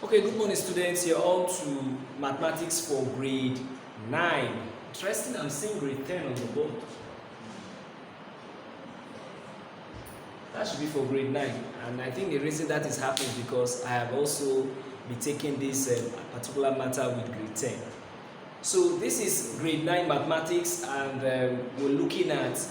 Okay, good morning students. You're on to mathematics for grade 9. Interesting, I'm seeing grade 10 on the board. That should be for grade 9. And I think the reason that is happening is because I have also been taking this particular matter with grade 10. So this is grade 9 mathematics, and we're looking at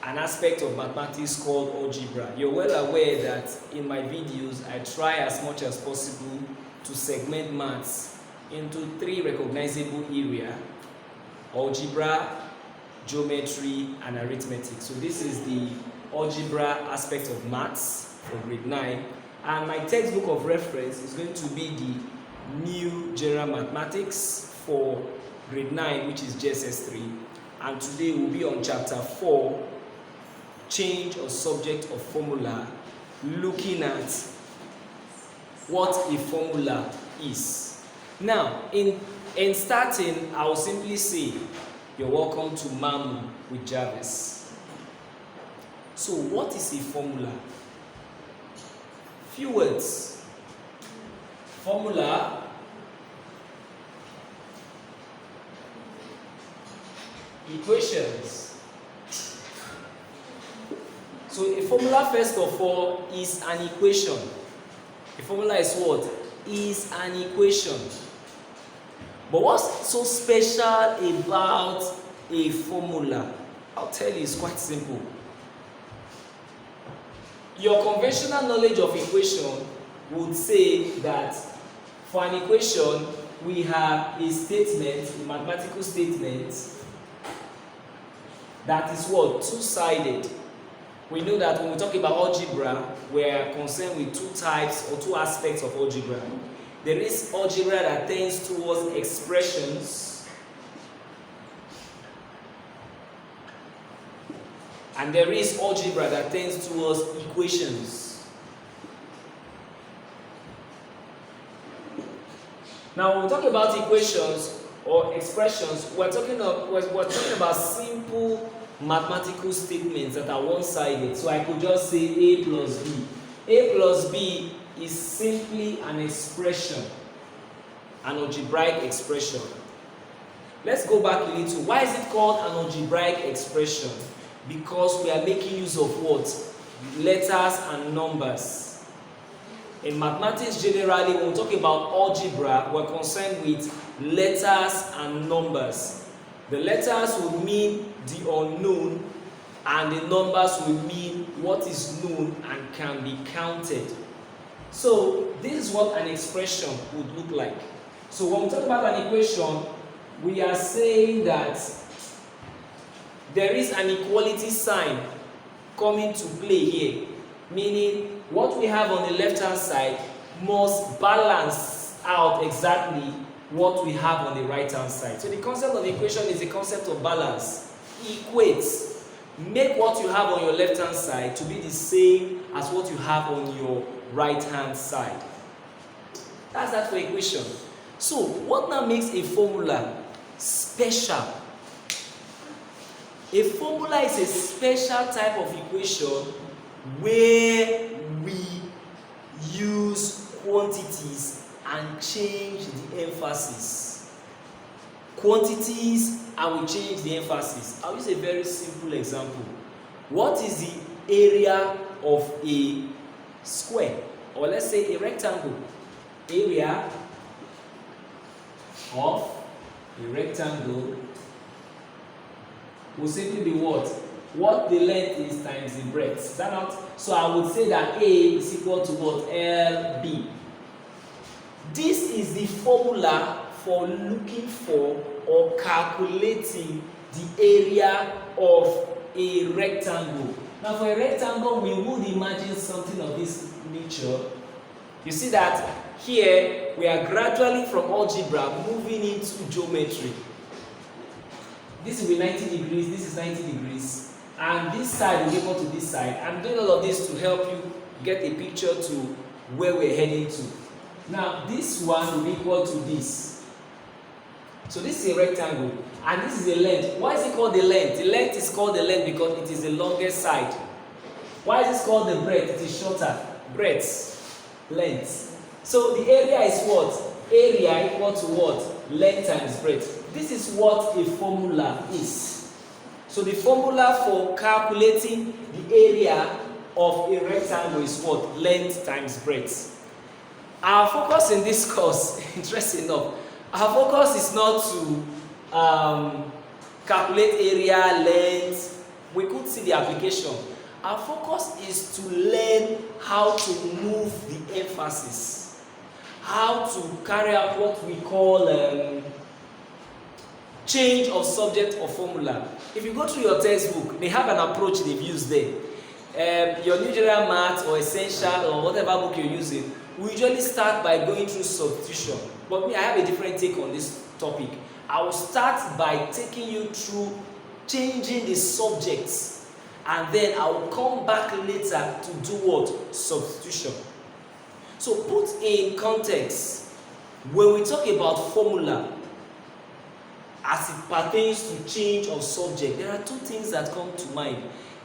an aspect of mathematics called algebra. You're well aware that in my videos I try as much as possible to segment maths into 3 recognizable areas: algebra, geometry, and arithmetic. So this is the algebra aspect of maths for grade 9, and my textbook of reference is going to be the new general mathematics for grade 9, which is JS3, and today we'll be on chapter 4, change or subject of formula, looking at what a formula is. Now, in starting, I will simply say, you're welcome to Mamu with Jarvis. So, what is a formula? Few words. Formula equations. So a formula, first of all, is an equation. A formula is what? Is an equation. But what's so special about a formula? I'll tell you, it's quite simple. Your conventional knowledge of equation would say that for an equation, we have a statement, a mathematical statement, that is what? Two-sided. We know that when we talk about algebra, we are concerned with 2 types or 2 aspects of algebra. There is algebra that tends towards expressions, and there is algebra that tends towards equations. Now, when we talk about equations or expressions, we're talking about simple mathematical statements that are one-sided. So I could just say A plus B. A plus B is simply an expression, an algebraic expression. Let's go back a little. Why is it called an algebraic expression? Because we are making use of what? Letters and numbers. In mathematics generally, when we talk about algebra, we're concerned with letters and numbers. The letters will mean the unknown, and the numbers will mean what is known and can be counted. So this is what an expression would look like. So when we talk about an equation, we are saying that there is an equality sign coming to play here, meaning what we have on the left hand side must balance out exactly what we have on the right hand side. So the concept of equation is the concept of balance. Equate. Make what you have on your left hand side to be the same as what you have on your right hand side. That's that for equation. So what now makes a formula special? A formula is a special type of equation where we use quantities and change the emphasis. Quantities and we change the emphasis. I'll use a very simple example. What is the area of a square, or let's say a rectangle? Area of a rectangle will simply be what? What the length is times the breadth. Is that not? So I would say that A is equal to what? LB. This is the formula for looking for or calculating the area of a rectangle. Now for a rectangle, we would imagine something of this nature. You see that here we are gradually from algebra moving into geometry. This will be 90 degrees, this is 90 degrees, and this side will be equal to this side. I'm doing all of this to help you get a picture to where we're heading to. Now, this one will be equal to this. So this is a rectangle, and this is the length. Why is it called the length? The length is called the length because it is the longest side. Why is this called the breadth? It is shorter. Breadth, length. So the area is what? Area equal to what? Length times breadth. This is what a formula is. So the formula for calculating the area of a rectangle is what? Length times breadth. Our focus in this course, interesting enough, our focus is not to calculate area, length. We could see the application. Our focus is to learn how to move the emphasis, how to carry out what we call change of subject or formula. If you go through your textbook, they have an approach they've used there. Your New General Math or Essential or whatever book you're using, we usually start by going through substitution. But me, I have a different take on this topic. I will start by taking you through changing the subjects, and then I will come back later to do what? Substitution. So put in context, when we talk about formula, as it pertains to change of subject, there are two things that come to mind.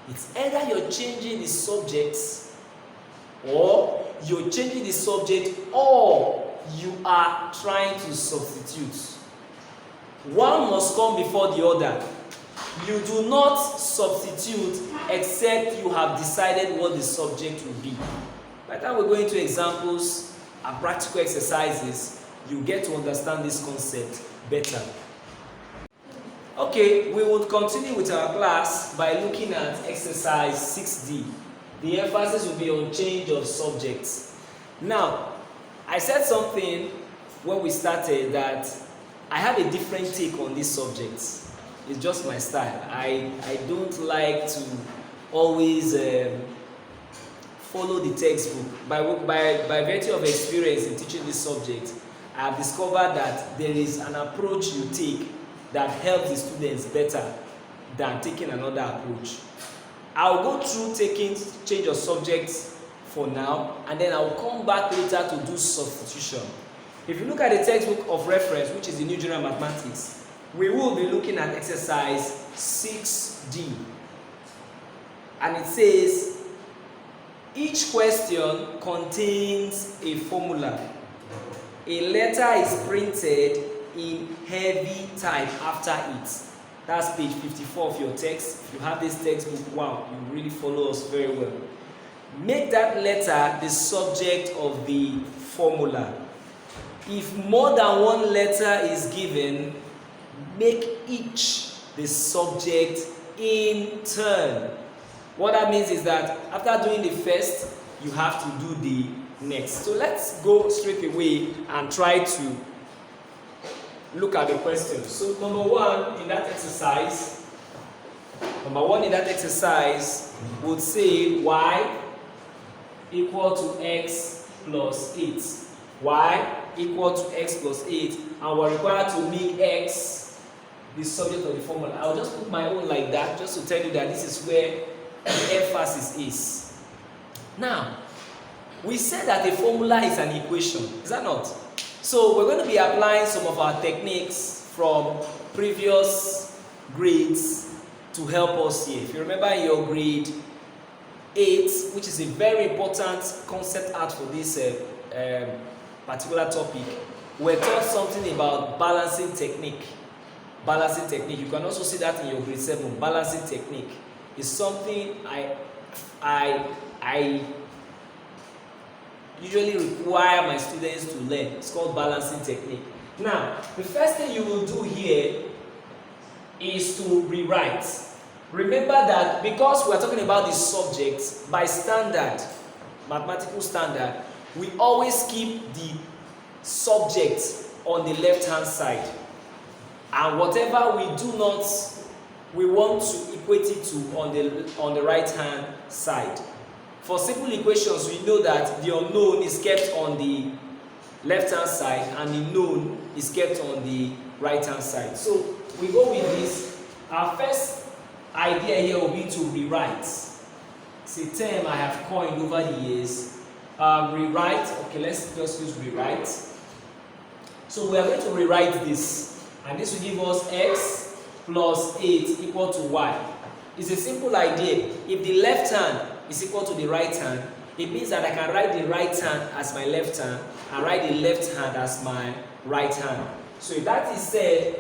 It's either you're changing the subjects, or you're changing the subject, or you are trying to substitute. One must come before the other. You do not substitute except you have decided what the subject will be. By the time we go into examples and practical exercises, you get to understand this concept better. Okay, we will continue with our class by looking at exercise 6D. The emphasis will be on change of subjects. Now, I said something when we started that I have a different take on this subject. It's just my style. I don't like to always follow the textbook. By virtue of experience in teaching this subject, I have discovered that there is an approach you take that helps the students better than taking another approach. I'll go through taking change of subjects for now, and then I'll come back later to do substitution. If you look at the textbook of reference, which is the New General Mathematics, we will be looking at exercise 6D. And it says, each question contains a formula. A letter is printed in heavy type after it. That's page 54 of your text. If you have this textbook, wow, you really follow us very well. Make that letter the subject of the formula. If more than one letter is given, make each the subject in turn. What that means is that after doing the first, you have to do the next. So let's go straight away and try to look at the question. So number one in that exercise would say y equal to x plus 8. Y equal to x plus 8, and we're required to make x the subject of the formula. I'll just put my own like that just to tell you that this is where the emphasis is. Now, we said that a formula is an equation, is that not? So we're going to be applying some of our techniques from previous grades to help us here. If you remember in your grade 8, which is a very important concept out for this particular topic, we're taught something about balancing technique. Balancing technique. You can also see that in your grade 7. Balancing technique is something I usually require my students to learn. It's called balancing technique. Now, the first thing you will do here is to rewrite. Remember that because we're talking about the subject, by standard, mathematical standard, we always keep the subject on the left hand side. And whatever we do not, we want to equate it to on the right hand side. For simple equations, we know that the unknown is kept on the left hand side and the known is kept on the right hand side. So we go with this. Our first idea here will be to rewrite. It's a term I have coined over the years. Rewrite. Okay, let's just use rewrite. So we are going to rewrite this, and this will give us x plus 8 equal to y. It's a simple idea. If the left hand is equal to the right hand, it means that I can write the right hand as my left hand and write the left hand as my right hand. So if that is said,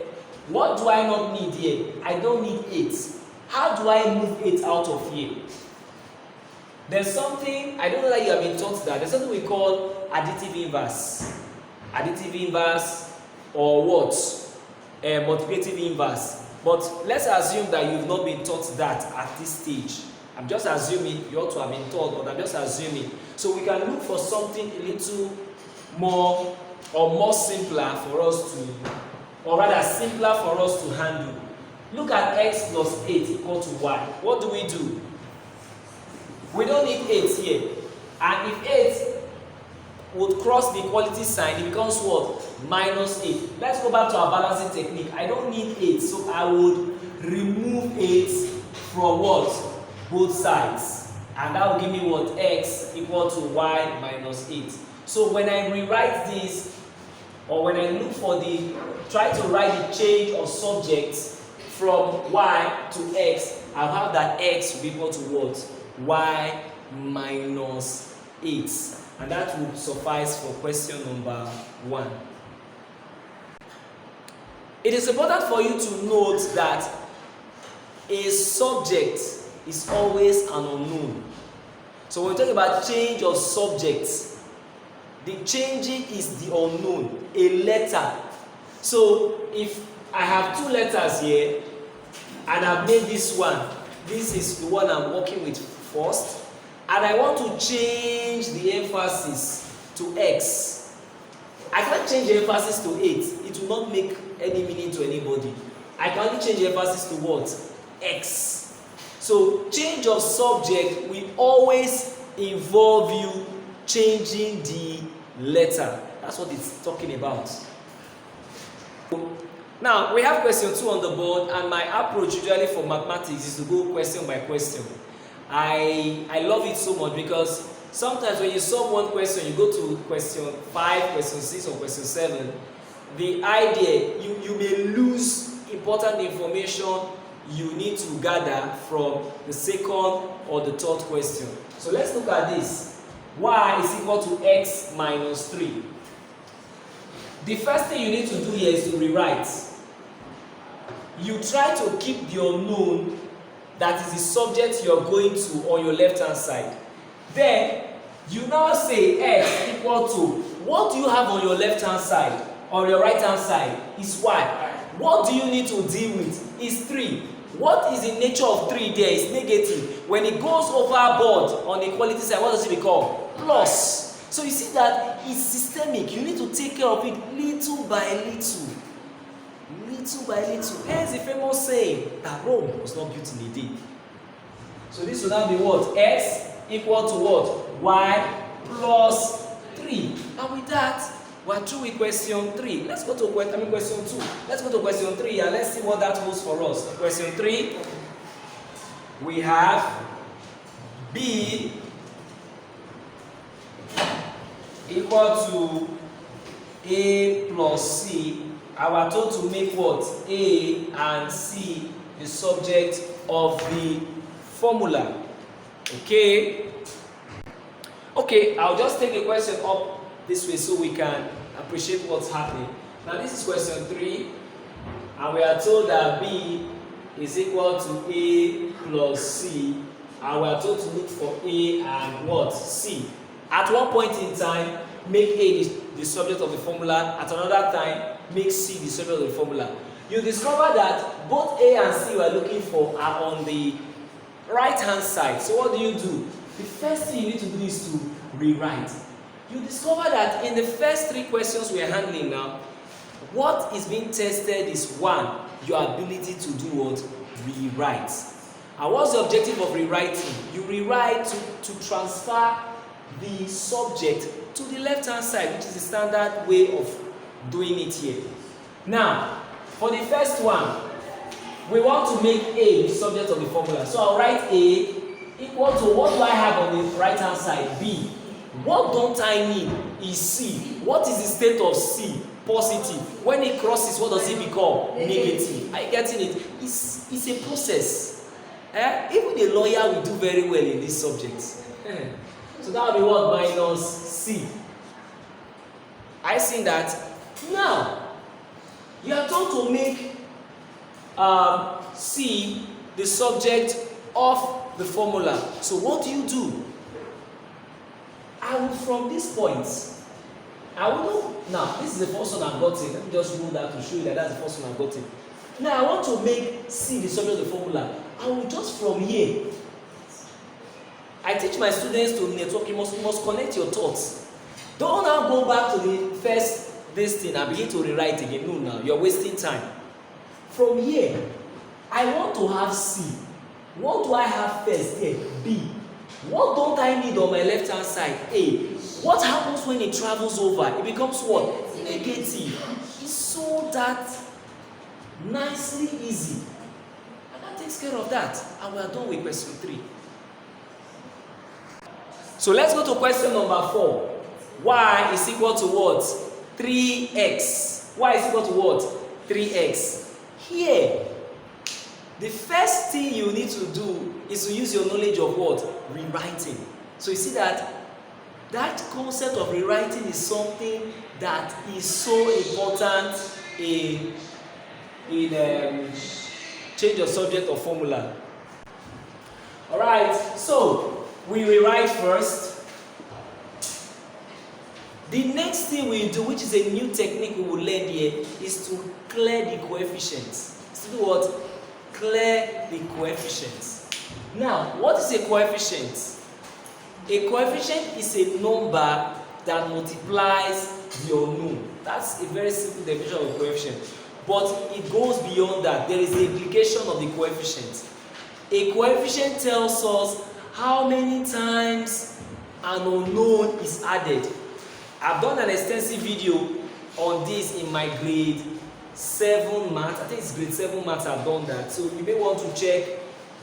what do I not need here? I don't need 8. How do I move 8 out of here? There's something, I don't know that you have been taught that, there's something we call additive inverse. Additive inverse or what? Multiplicative inverse. But let's assume that you've not been taught that at this stage. I'm just assuming, you ought to have been taught, but I'm just assuming. So we can look for something a little more or more simpler for us to, or rather simpler for us to handle. Look at x plus 8 equal to y. What do? We don't need 8 here. And if 8 would cross the equality sign, it becomes what? Minus 8. Let's go back to our balancing technique. I don't need 8, so I would remove 8 from what? Both sides. And that will give me what? X equal to y minus 8. So when I rewrite this, or when I look for try to write the change of subjects from y to x, I'll have that x will be equal to what? Y minus 8. And that would suffice for question number 1. It is important for you to note that a subject is always an unknown. So when we talk about change of subjects, the changing is the unknown, a letter. So if I have 2 letters here, and I've made this one, this is the one I'm working with first, and I want to change the emphasis to x. I can't change the emphasis to 8. It will not make any meaning to anybody. I can only change the emphasis to what? X. So change of subject will always involve you changing the letter. That's what it's talking about. Now we have question 2 on the board, and my approach usually for mathematics is to go question by question. I love it so much because sometimes when you solve one question, you go to question 5, question 6, or question 7. The idea, you may lose important information you need to gather from the second or the third question. So let's look at this. Y is equal to x minus 3. The first thing you need to do here is to rewrite. You try to keep the unknown that is the subject you're going to on your left hand side. Then you now say x equal to, what do you have on your left hand side or your right hand side is y. What do you need to deal with is 3. What is the nature of 3 there is negative. When it goes overboard on the equality side, what does it become? Plus. So you see that it's systemic. You need to take care of it little by little. Little by little. Hence the famous saying that Rome was not built in a day. So this will now be what? X equal to what? Y plus 3. And with that, we're through with question 3. Let's go to question 2. Let's go to question 3 and let's see what that holds for us. Question 3, we have B equal to A plus C. I was told to make what? A and C the subject of the formula. Okay? Okay, I'll just take the question up this way so we can appreciate what's happening. Now this is question 3, and we are told that B is equal to A plus C, and we are told to look for A and what? C. At one point in time, make A the subject of the formula. At another time, make C the subject of the formula. You discover that both A and C we are looking for are on the right hand side. So what do? The first thing you need to do is to rewrite. You discover that in the first 3 questions we are handling now, what is being tested is 1, your ability to do what? Rewrite. And what's the objective of rewriting? You rewrite to transfer the subject to the left hand side, which is the standard way of doing it here. Now, for the first one, we want to make A the subject of the formula. So I'll write A equal to, what do I have on the right hand side? B. What don't I need is C. What is the state of C? Positive. When it crosses, what does it become? Negative. Are you getting it? It's a process. Even a lawyer will do very well in this subject. So that will be what? Minus C. I see that. Now, you are told to make C the subject of the formula. So what do? I will, from this point, I will know. Now, this is the first one I've gotten. Let me just move that to show you that that's the first one I've gotten. Now, I want to make C the subject of the formula. I will just from here. I teach my students to network. You must connect your thoughts. Don't now go back to the first this thing and begin to rewrite again. No, now you're wasting time. From here, I want to have C. What do I have first here? B. What don't I need on my left hand side? A. What happens when it travels over? It becomes what? Negative. So that nicely easy. And that takes care of that. And we are done with question 3. So let's go to question number 4. Y is equal to what? 3x. Y is equal to what? 3x. Here, the first thing you need to do is to use your knowledge of what? Rewriting. So you see that concept of rewriting is something that is so important in change of subject or formula. Alright, so we rewrite first. The next thing we do, which is a new technique we will learn here, is to clear the coefficients. To do what? Clear the coefficients. Now, what is a coefficient? A coefficient is a number that multiplies the unknown. That's a very simple definition of a coefficient. But it goes beyond that. There is the implication of the coefficient. A coefficient tells us how many times an unknown is added. I've done an extensive video on this in my grade 7 maths. I think it's grade 7 maths I've done that. So you may want to check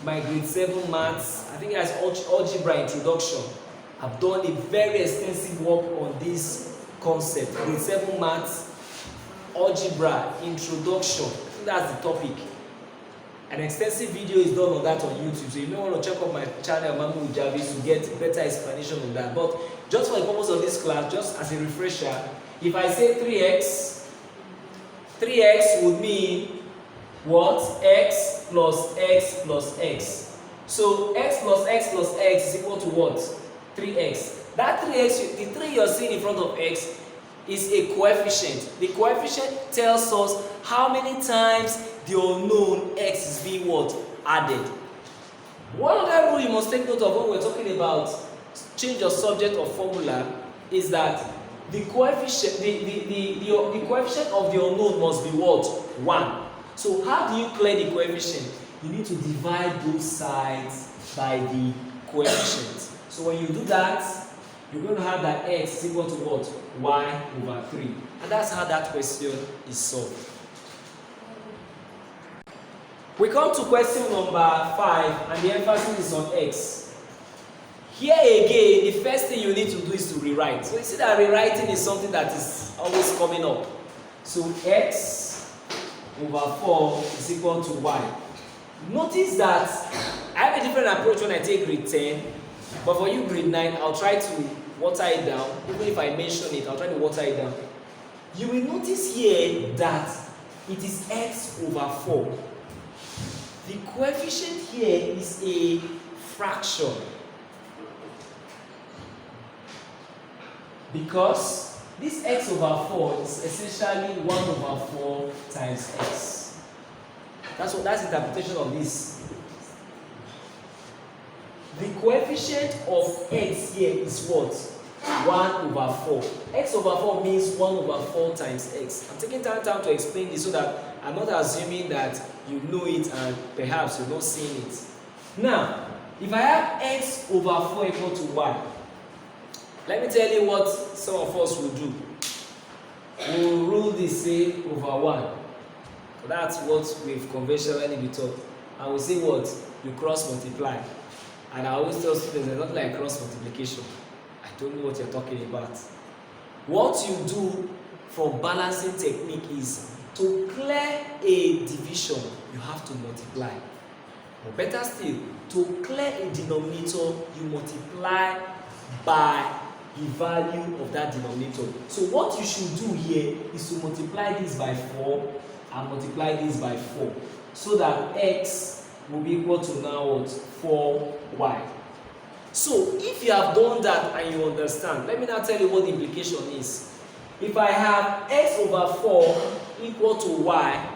my grade 7 maths. I think it has Algebra Introduction. I've done a very extensive work on this concept. Grade 7 maths, Algebra Introduction. I think that's the topic. An extensive video is done on that on YouTube. So you may want to check out my channel, Mamu Ujavis, to get better explanation on that. But just for the purpose of this class, just as a refresher, if I say 3x would mean what? X plus x plus x. So x plus x plus x is equal to what? 3x. That 3x, the 3 you're seeing in front of x, is a coefficient. The coefficient tells us how many times the unknown x is being what? Added. One other rule you must take note of when we're talking about change of subject or formula is that the coefficient, the coefficient of the unknown must be what? 1. So how do you clear the coefficient? You need to divide both sides by the coefficient. So when you do that, you're going to have that x is equal to what? Y over 3. And that's how that question is solved. We come to question number 5, and the emphasis is on x. Here again, the first thing you need to do is to rewrite. So you see that rewriting is something that is always coming up. So x over 4 is equal to y. Notice that I have a different approach when I take grade 10, but for you grade 9, I'll try to water it down. Even if I mention it, I'll try to water it down. You will notice here that it is x over 4. The coefficient here is a fraction. Because this x over 4 is essentially 1 over 4 times x. That's the interpretation of this. The coefficient of x here is what? 1 over 4. X over 4 means 1 over 4 times x. I'm taking time to explain this so that I'm not assuming that you know it and perhaps you're not seeing it. Now, if I have x over 4 equal to y, let me tell you what some of us will do. We will rule this say over 1. That's what we've conventionally been taught. And we'll say what? You cross multiply. And I always tell students, it's not like cross multiplication. I don't know what you're talking about. What you do for balancing technique is to clear a division, you have to multiply. Or better still, to clear a denominator, you multiply by the value of that denominator. So what you should do here is to multiply this by 4 and multiply this by 4, so that x will be equal to now what? 4y. So if you have done that and you understand, let me now tell you what the implication is. If I have x over 4 equal to y,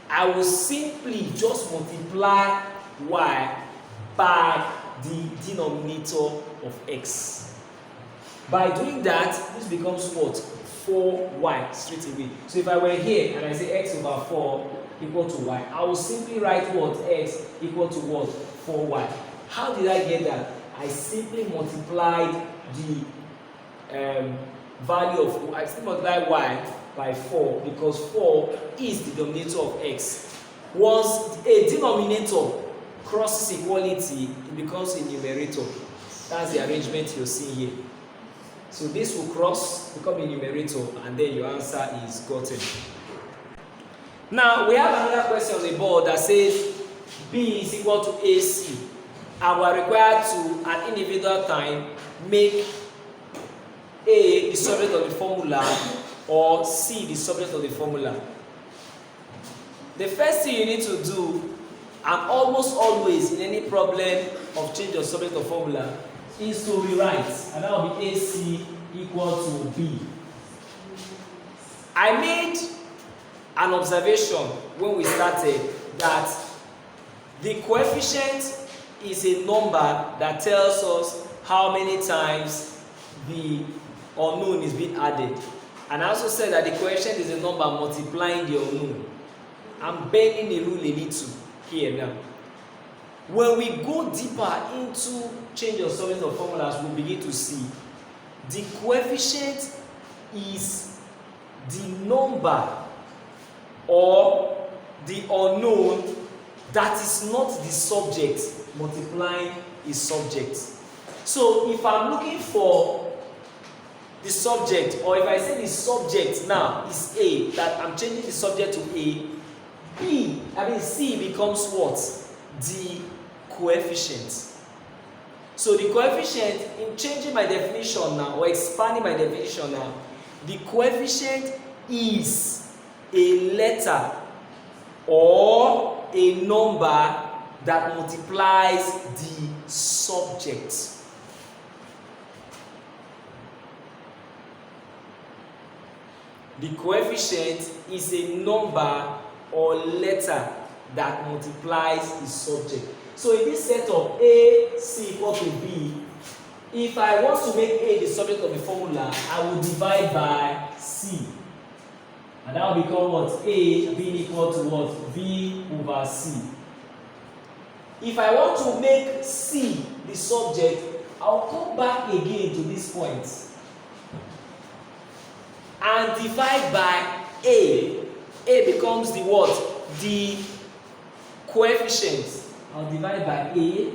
I will simply just multiply y by the denominator of x. By doing that, this becomes what? 4y straight away. So if I were here and I say x over 4 equal to y, I will simply write what? X equal to what? 4y. How did I get that? I simply multiplied the value of, I simply multiplied y by 4 because 4 is the denominator of x. Once a denominator crosses equality, it becomes a numerator. That's the arrangement you're seeing here. So this will cross, become a numerator, and then your answer is gotten. Now we have another question on the board that says b is equal to ac, and we are required to, at individual time, make a the subject of the formula or c the subject of the formula. The first thing you need to do, and almost always in any problem of change of subject of formula, is to rewrite, and that will be AC equal to B. I made an observation when we started that the coefficient is a number that tells us how many times the unknown is being added. And I also said that the coefficient is a number multiplying the unknown. I'm bending the rule a little here now. When we go deeper into change of subject of formulas, we'll begin to see the coefficient is the number or the unknown that is not the subject multiplying a subject. So if I'm looking for the subject, or if I say the subject now is A, that I'm changing the subject to A, C becomes what? The coefficient. So the coefficient, in changing my definition now, or expanding my definition now, the coefficient is a letter or a number that multiplies the subject. The coefficient is a number or letter that multiplies the subject. So in this setup, A, C equal to B, if I want to make A the subject of the formula, I will divide by C. And that will become what? A being equal to what? V over C. If I want to make C the subject, I'll come back again to this point and divide by A. A becomes the what? The coefficient. I'll divide by A,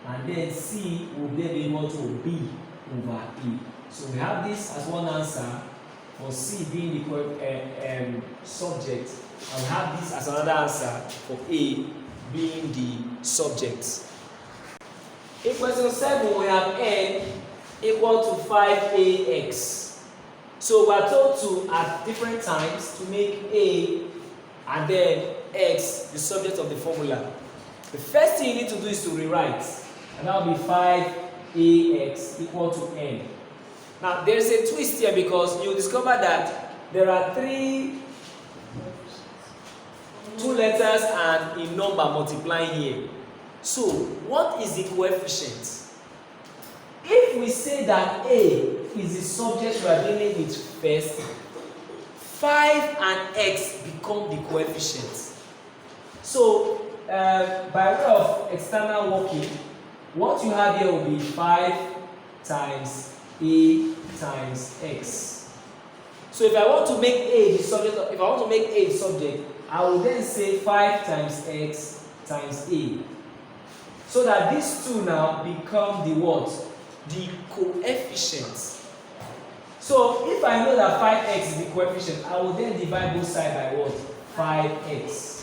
and then C will then be equal to B over A. So we have this as one answer for C being the subject, and we have this as another answer for A being the subject. In question 7, we have n equal to 5ax. So we are told to, at different times, to make A and then x the subject of the formula. The first thing you need to do is to rewrite, and that will be 5ax equal to n. Now there is a twist here, because you discover that there are two letters and a number multiplying here. So what is the coefficient? If we say that A is the subject we are dealing with first, 5 and x become the coefficient. So by way of external working, what you have here will be 5 times A times x. So if I want to make A the subject, if I want to make A the subject, I will then say 5 times x times A. So that these two now become the what? The coefficient. So if I know that 5x is the coefficient, I will then divide both sides by what? 5x.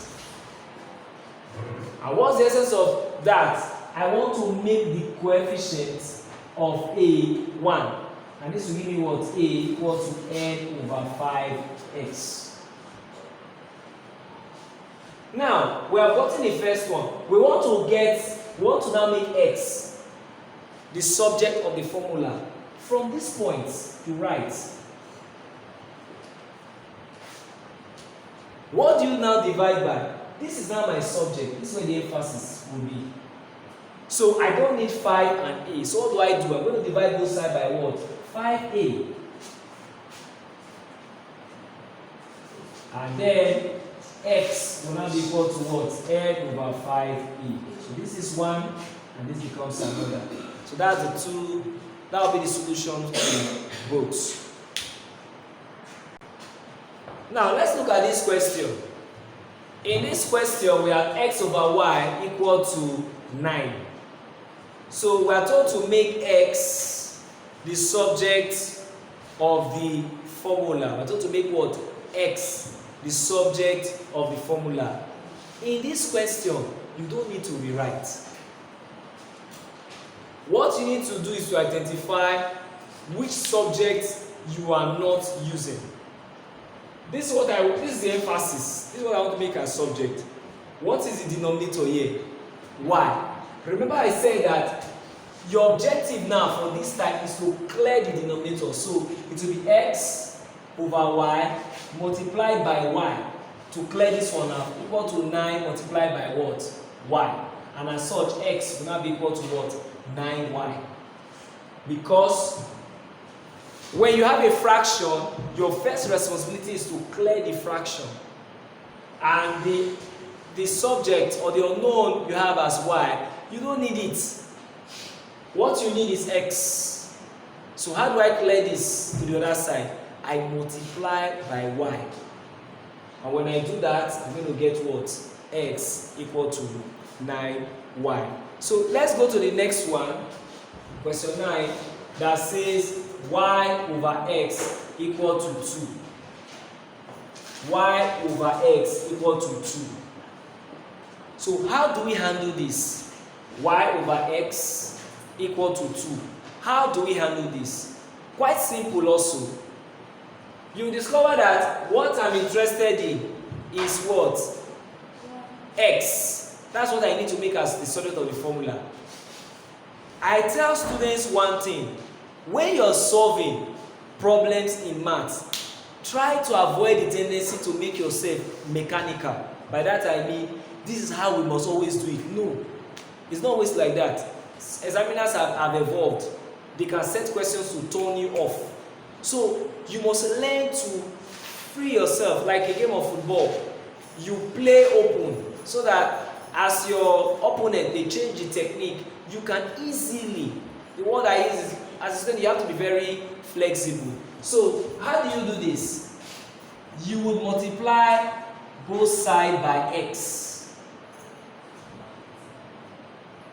And what's the essence of that? I want to make the coefficient of A 1. And this will give me what? A equal to n over 5x. Now, we have gotten the first one. We want to now make x the subject of the formula. From this point, you write. What do you now divide by? This is now my subject. This is where the emphasis will be. So I don't need 5 and a. So what do? I'm going to divide both sides by what? 5a. And then x will now be equal to what? N over 5e. So this is one, and this becomes another. So that's the two. That will be the solution to both. Now let's look at this question. In this question, we have x over y equal to 9. So we are told to make x the subject of the formula. We are told to make what? X the subject of the formula. In this question, you don't need to rewrite. What you need to do is to identify which subject you are not using. This is the emphasis. This is what I want to make as subject. What is the denominator here? Y. Remember I said that your objective now for this type is to clear the denominator. So it will be x over y multiplied by y. To clear this one now, equal to 9 multiplied by what? Y. And as such, x will now be equal to what? 9y. Because when you have a fraction, your first responsibility is to clear the fraction. And the subject or the unknown you have as y, you don't need it. What you need is x. So how do I clear this to the other side? I multiply by y. And when I do that, I'm going to get what? X equal to 9y. So let's go to the next one. Question 9 that says y over x equal to 2. Y over x equal to 2. So how do we handle this? Y over x equal to 2. How do we handle this? Quite simple also. You discover that what I'm interested in is what? X. That's what I need to make as the subject of the formula. I tell students one thing. When you're solving problems in maths, try to avoid the tendency to make yourself mechanical. By that I mean, this is how we must always do it. No, it's not always like that. Examiners have evolved. They can set questions to turn you off. So you must learn to free yourself like a game of football. You play open so that as your opponent they change the technique, you can easily, the word I use is, as a student you have to be very flexible. So how do you do this? You would multiply both sides by x.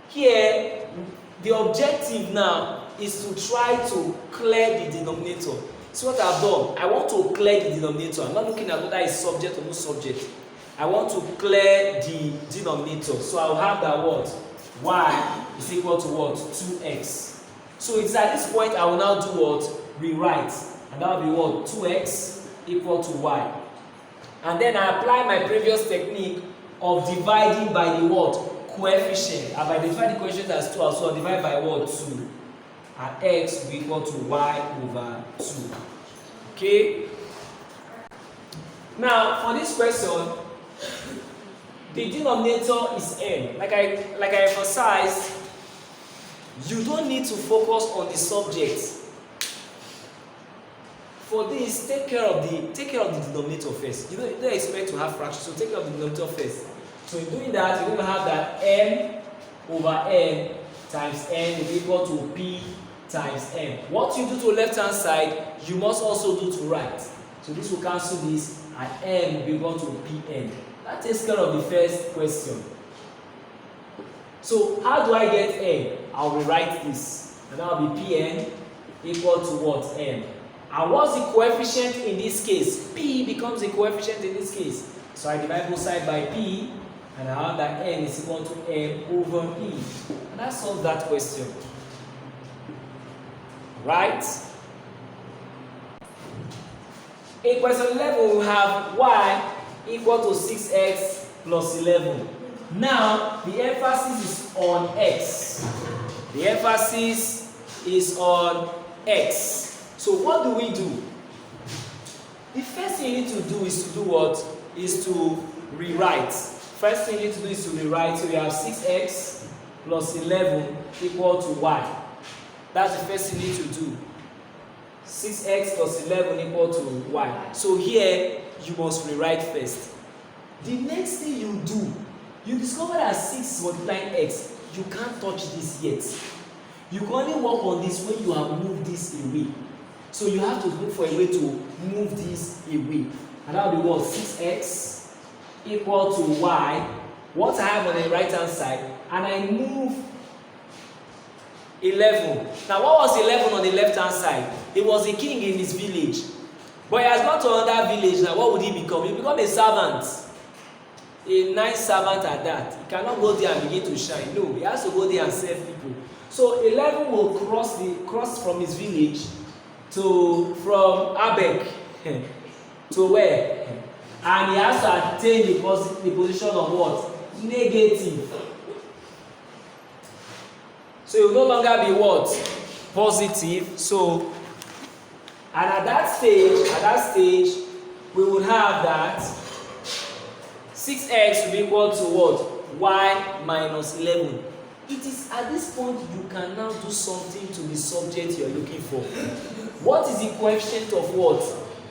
Here, the objective now is to try to clear the denominator. See what I've done? I want to clear the denominator. I'm not looking at whether it's subject or no subject. I want to clear the denominator. So I'll have that what? Y is equal to what? 2x. So it's at this point I will now do what? Rewrite. And that will be what? 2x equal to y. And then I apply my previous technique of dividing by the what? Coefficient. I've identified the coefficient as 2, so I'll divide by what? 2. And x will be equal to y over 2. Okay? Now, for this question, the denominator is n. Like I emphasized, you don't need to focus on the subject. For this, take care of the denominator first. You don't expect to have fractions, so take care of the denominator first. So in doing that, you're going to have that m over n times n is equal to p times m. What you do to left hand side, you must also do to right. So this will cancel this, and m will be equal to pn. That takes care of the first question. So how do I get n? I'll rewrite this, and that will be pn equal to what? m. And what's the coefficient in this case? P becomes the coefficient in this case. So I divide both sides by p, and I have that n is equal to m over p. And that solves that question. right? In question 11, we have y equal to 6x plus 11. Now, the emphasis is on x. The emphasis is on x. So what do we do? The first thing you need to do is to do what? Is to rewrite. First thing you need to do is to rewrite. So we have 6x plus 11 equal to y. That's the first thing you need to do. 6x plus 11 equal to y. So here, you must rewrite first. The next thing you do, you discover that 6 multiplying x. You can't touch this yet. You can only work on this when you have moved this away. So you have to look for a way to move this away. And that will be what? 6x equal to y. What I have on the right hand side, and I move 11. Now what was 11 on the left hand side? It was a king in his village. But he has gone to another village. Now what would he become? He will become a servant. A nice servant at that. He cannot go there and begin to shine. No, he has to go there and serve people. So 11 will cross from his village from Abek to where? And he has to attain the position of what? Negative. So it will no longer be what? Positive. So, and at that stage, we will have that 6x will be equal to what? Y minus 11. It is at this point you can now do something to the subject you are looking for. What is the coefficient of what?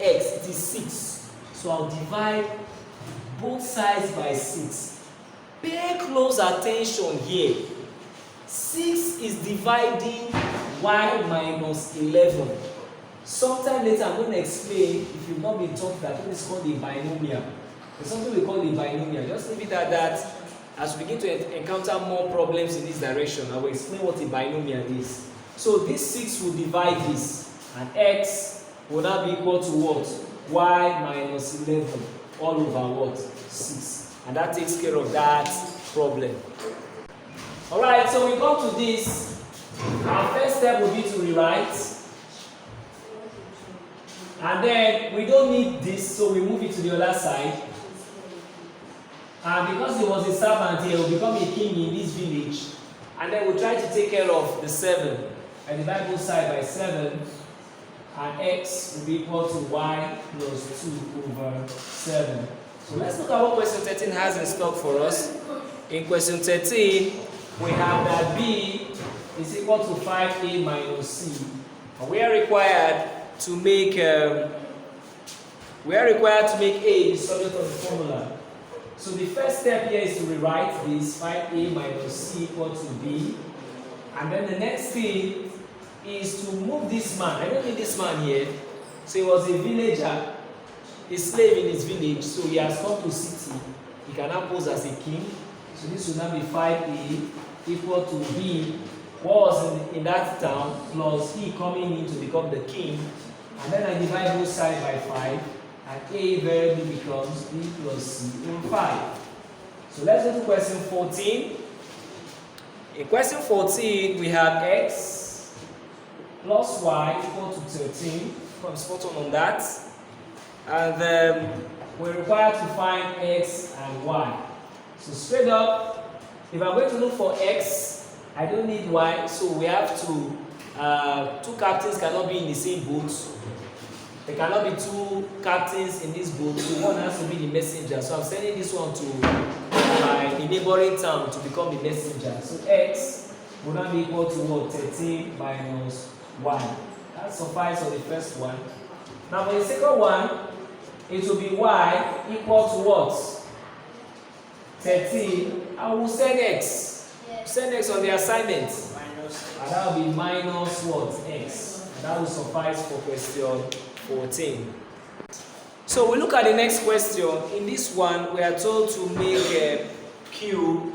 X. It is 6. So I'll divide both sides by 6. Pay close attention here. 6 is dividing y minus 11. Sometime later I'm going to explain, if you've not been taught that, what is called a binomial. There's something we call a binomial. Just leave it at that. As we begin to encounter more problems in this direction, I will explain what a binomial is. So this 6 will divide this, and x will now be equal to what? Y minus 11 all over what? 6. And that takes care of that problem. Alright, so we come to this. Our first step will be to rewrite. And then we don't need this, so we move it to the other side. And because he was a servant here, he will become a king in this village. And then we'll try to take care of the 7. I divide both sides by 7. And x will be equal to y plus 2 over 7. So let's look at what question 13 has in stock for us. In question 13, we have that b is equal to 5a minus c. And we are required to make a the subject of the formula. So the first step here is to rewrite this 5a minus c equal to b. And then the next thing is to move this man. I don't need this man here. So he was a villager, a slave in his village. So he has come to city. He can now pose as a king. So this will now be 5a equal to b, what was in that town, plus he coming in to become the king. And then I divide both sides by 5. And a variable becomes b plus c over 5. So let's go to question 14. In question 14, we have x plus y equal to 13. I'm spot on that. And then we're required to find x and y. So straight up, if I'm going to look for x, I don't need y. So we have to, two captains cannot be in the same boat. There cannot be two captains in this boat, so one has to be the messenger. So I'm sending this one to my neighboring town to become the messenger. So x will now be equal to what? 13 minus 1. That suffices for the first one. Now for the second one, it will be y equal to what? 13. I will send x. Send x on the assignment. And that will be minus what? X. And that will suffice for question 14. So we look at the next question. In this one, we are told to make Q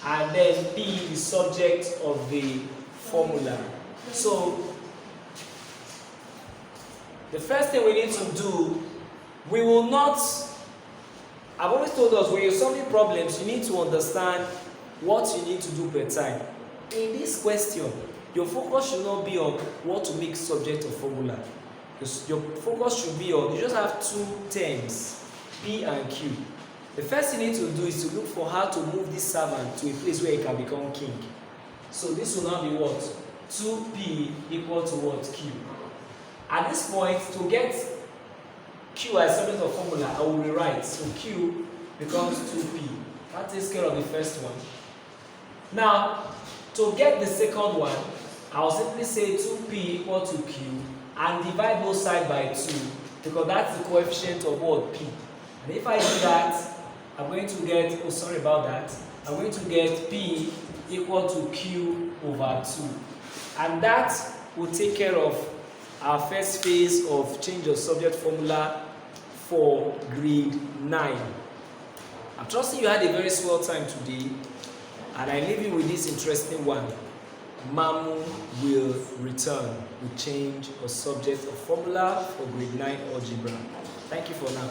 and then P the subject of the formula. So the first thing we need to do, we will not, I've always told us when you're solving problems, you need to understand what you need to do per time. In this question, your focus should not be on what to make subject of formula. Your focus should be on, you just have two terms, P and Q. The first thing you need to do is to look for how to move this servant to a place where he can become king. So this will now be what? 2P equal to what? Q. At this point, to get Q as subject of formula, I will rewrite. So Q becomes 2P. That takes care of the first one. Now, to get the second one, I'll simply say 2P equal to Q and divide both sides by 2 because that's the coefficient of what? P. And if I do that, I'm going to get, oh sorry about that, I'm going to get P equal to Q over 2. And that will take care of our first phase of change of subject formula for grade 9. I'm trusting you had a very swell time today, and I leave you with this interesting one. Mamu will return with change of subject of formula for grade 9 algebra. Thank you for now.